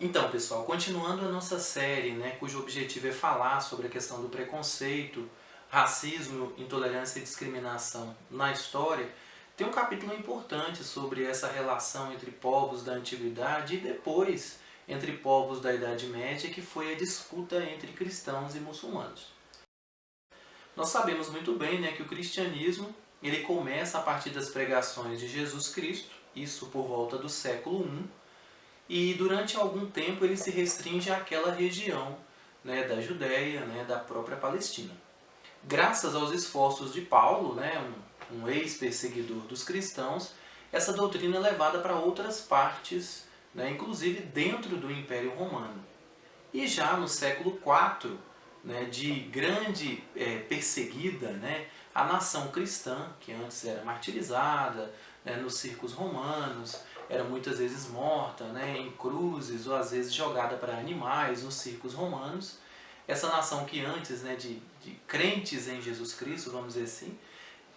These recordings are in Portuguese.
Então, pessoal, continuando a nossa série, cujo objetivo é falar sobre a questão do preconceito, racismo, intolerância e discriminação na história, tem um capítulo importante sobre essa relação entre povos da Antiguidade e depois entre povos da Idade Média, que foi a disputa entre cristãos e muçulmanos. Nós sabemos muito bem, que o cristianismo ele começa a partir das pregações de Jesus Cristo, isso por volta do século I, e durante algum tempo ele se restringe àquela região, da Judéia, da própria Palestina. Graças aos esforços de Paulo, um ex-perseguidor dos cristãos, essa doutrina é levada para outras partes, inclusive dentro do Império Romano. E já no século IV, de grande perseguida, a nação cristã, que antes era martirizada nos circos romanos, era muitas vezes morta em cruzes ou às vezes jogada para animais nos circos romanos. Essa nação que antes de crentes em Jesus Cristo, vamos dizer assim,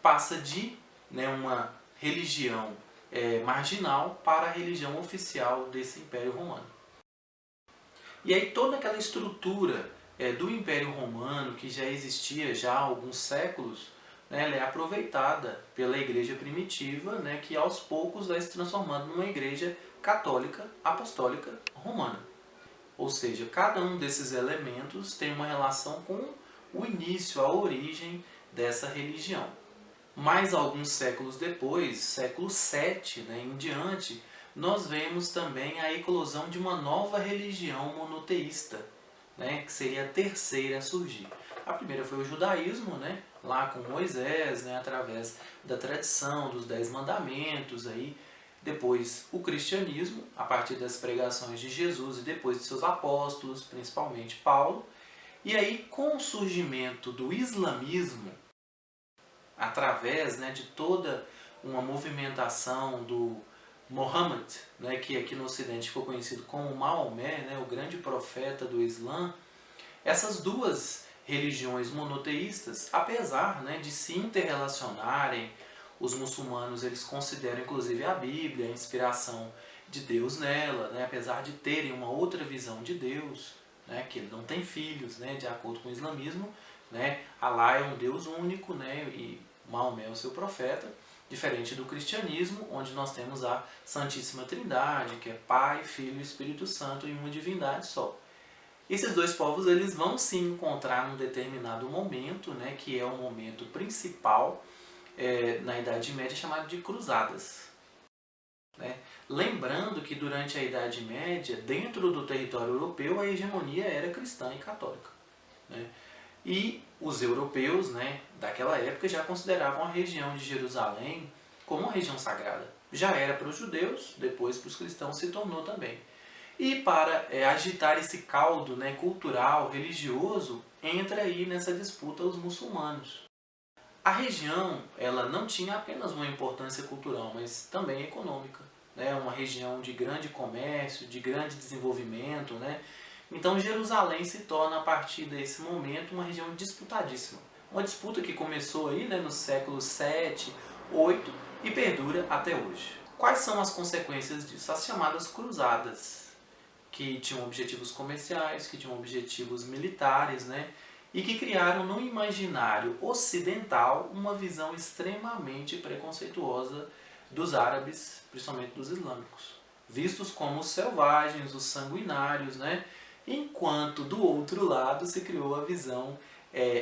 passa de uma religião marginal para a religião oficial desse Império Romano. E aí toda aquela estrutura do Império Romano, que já existia já há alguns séculos, ela é aproveitada pela igreja primitiva, que aos poucos vai se transformando numa igreja católica, apostólica, romana. Ou seja, cada um desses elementos tem uma relação com o início, a origem dessa religião. Mais alguns séculos depois, século VII em diante, nós vemos também a eclosão de uma nova religião monoteísta, que seria a terceira a surgir. A primeira foi o judaísmo, lá com Moisés, através da tradição dos 10 mandamentos. Depois o cristianismo, a partir das pregações de Jesus e depois de seus apóstolos, principalmente Paulo. E aí, com o surgimento do islamismo, através de toda uma movimentação do Muhammad, que aqui no Ocidente ficou conhecido como Maomé, o grande profeta do Islã, essas duas religiões monoteístas, apesar de se interrelacionarem, os muçulmanos eles consideram inclusive a Bíblia a inspiração de Deus nela, apesar de terem uma outra visão de Deus, que ele não tem filhos, de acordo com o islamismo, Alá é um Deus único, e Maomé é o seu profeta, diferente do cristianismo, onde nós temos a Santíssima Trindade, que é Pai, Filho e Espírito Santo em uma divindade só. Esses dois povos eles vão se encontrar num determinado momento, que é o momento principal na Idade Média, chamado de Cruzadas. Lembrando que durante a Idade Média, dentro do território europeu, a hegemonia era cristã e católica. E os europeus daquela época já consideravam a região de Jerusalém como uma região sagrada. Já era para os judeus, depois para os cristãos se tornou também. E para agitar esse caldo cultural, religioso, entra aí nessa disputa os muçulmanos. A região ela não tinha apenas uma importância cultural, mas também econômica. Uma região de grande comércio, de grande desenvolvimento. Então Jerusalém se torna, a partir desse momento, uma região disputadíssima. Uma disputa que começou aí, nos séculos 7, 8 e perdura até hoje. Quais são as consequências disso? As chamadas cruzadas, que tinham objetivos comerciais, que tinham objetivos militares, e que criaram no imaginário ocidental uma visão extremamente preconceituosa dos árabes, principalmente dos islâmicos, vistos como os selvagens, os sanguinários, enquanto do outro lado se criou a visão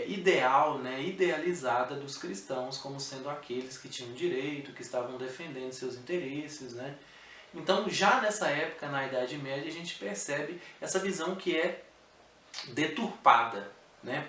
ideal, idealizada dos cristãos como sendo aqueles que tinham direito, que estavam defendendo seus interesses. Então, já nessa época, na Idade Média, a gente percebe essa visão que é deturpada,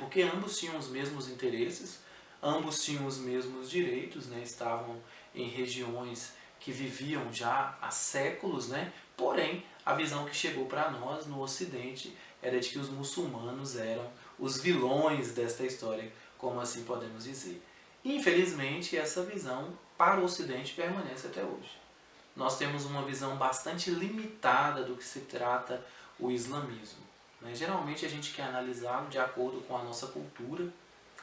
porque ambos tinham os mesmos interesses, ambos tinham os mesmos direitos, estavam em regiões que viviam já há séculos, porém, a visão que chegou para nós no Ocidente era de que os muçulmanos eram os vilões desta história, como assim podemos dizer. Infelizmente, essa visão para o Ocidente permanece até hoje. Nós temos uma visão bastante limitada do que se trata o islamismo. Geralmente a gente quer analisá-lo de acordo com a nossa cultura,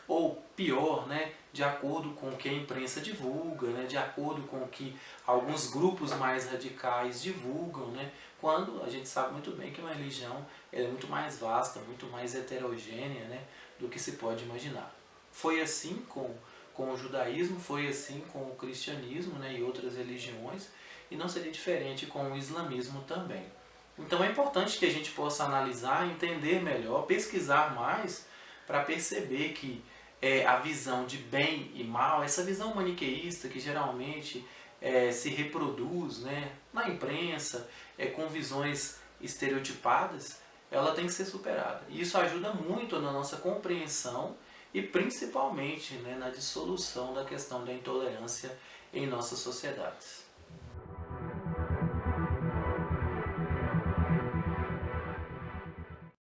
ou pior, né, de acordo com o que a imprensa divulga, né, de acordo com o que alguns grupos mais radicais divulgam, né, quando a gente sabe muito bem que uma religião é muito mais vasta, muito mais heterogênea, né, do que se pode imaginar. Foi assim com o judaísmo, foi assim com o cristianismo, né, e outras religiões, e não seria diferente com o islamismo também. Então é importante que a gente possa analisar, entender melhor, pesquisar mais, para perceber que a visão de bem e mal, essa visão maniqueísta que geralmente se reproduz, né, na imprensa, com visões estereotipadas, ela tem que ser superada. E isso ajuda muito na nossa compreensão e principalmente, né, na dissolução da questão da intolerância em nossas sociedades.